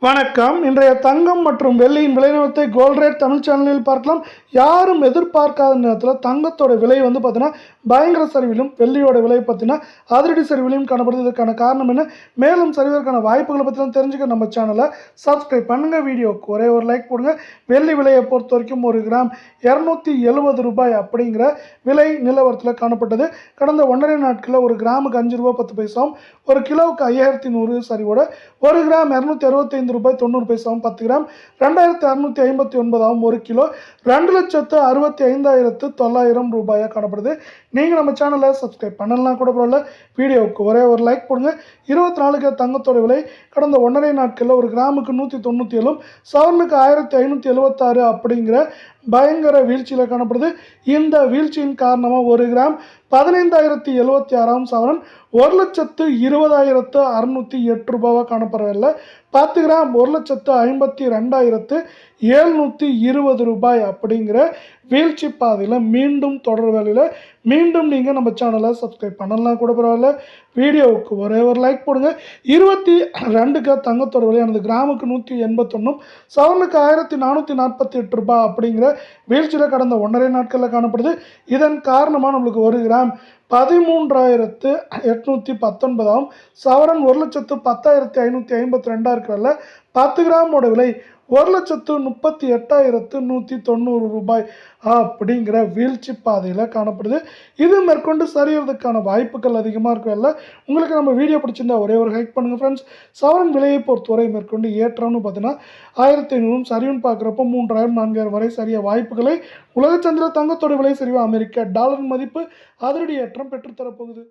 வணக்கம். இன்றைய தங்கம் மற்றும் வெள்ளியின் விலை நிலவரத்தை கோல்ட் ரேட் தமிழ் சேனலில் பார்க்கலாம். யாரும் எதிர்பார்க்காத நேரத்தில் தங்கத்தோட விலை பார்த்தீங்கன்னா பயங்கர சரிவிலும், வெள்ளியோட விலை பார்த்தீங்கன்னா அதிரடி சரிவிலும் காணப்படுது. இதற்கான காரணம் என்ன, மேலும் சரிவதற்கான வாய்ப்புகளை பற்றிலாம் தெரிஞ்சுக்க நம்ம சேனலை சப்ஸ்கிரைப் பண்ணுங்கள். வீடியோக்கு ஒரே ஒரு லைக் போடுங்க. வெள்ளி விலையை பொறுத்த வரைக்கும் 1 கிராம் 270 ரூபாய் அப்படிங்கிற விலை நிலவரத்தில் காணப்பட்டது. கடந்த 1.5 நாட்களில் 1 கிராமுக்கு 5 ரூபாய் 10 பைசாவும், 1 கிலோவுக்கு 5100 சரிவோட 1 கிராம் 265 ரூபாய் 90 பைசாவும், 10 கிராம் 2659 1 கிலோ 2,65,900 ரூபாயாக காணப்படுது. நீங்கள் நம்ம சேனலை சப்ஸ்கிரைப் பண்ணலாம் கூட பரவாயில்ல, வீடியோவுக்கு ஒரே ஒரு லைக் போடுங்க. 24 தங்கத்தோட விலை கடந்த 1.5 நாட்களில் 1 கிராமுக்கு 197, சவரனுக்கு 1576 அப்படிங்கிற பயங்கர வீழ்ச்சியில் காணப்படுது. இந்த வீழ்ச்சியின் காரணமாக 1 கிராம் 15,076 சவரன் 1,20,608 ரூபாவாக காணப்படவில்லை. 10 கிராம் 1,52,720 ரூபாய் அப்படிங்கிற வீழ்ச்சி பாதையில் மீண்டும் தொடர் வேலையில் மீண்டும் நீங்கள் நம்ம சேனலை சப்ஸ்கிரைப் பண்ணலாம் கூட பரவாயில்ல, வீடியோவுக்கு ஒரே ஒரு லைக் போடுங்க. 22 தங்கத்தோட விலையானது கிராமுக்கு 181, சவரனுக்கு 1,448 ரூபாய் அப்படிங்கிற வீழ்ச்சியில் கடந்த 1.5 நாட்களில் காணப்படுது. இதன் காரணமாக நம்மளுக்கு 1 கிராம் 13,819 சவரன் 1,10,552 இருக்கிறதுல 10 கிராமோட விலை 1,38,190 ரூபாய் அப்படிங்கிற வீழ்ச்சி பாதையில் காணப்படுது. இது மேற்கொண்டு சரியறதுக்கான வாய்ப்புகள் அதிகமாக இருக்கல. உங்களுக்கு நம்ம வீடியோ பிடிச்சிருந்தா ஒரே ஒரு ஹைக் பண்ணுங்கள் ஃப்ரெண்ட்ஸ். சவரன் விலையை பொறுத்தவரை மேற்கொண்டு ஏற்றம்னு பார்த்தீங்கன்னா 1,500 சரிவுன்னு பார்க்குறப்போ 3,000 4,000 வரை சரிய வாய்ப்புகளை உலக சந்திர தங்கத்தோட விலை சரிவு அமெரிக்க டாலரின் மதிப்பு அதிரடி ஏற்றம் பெற்றுத்தரப்போகுது.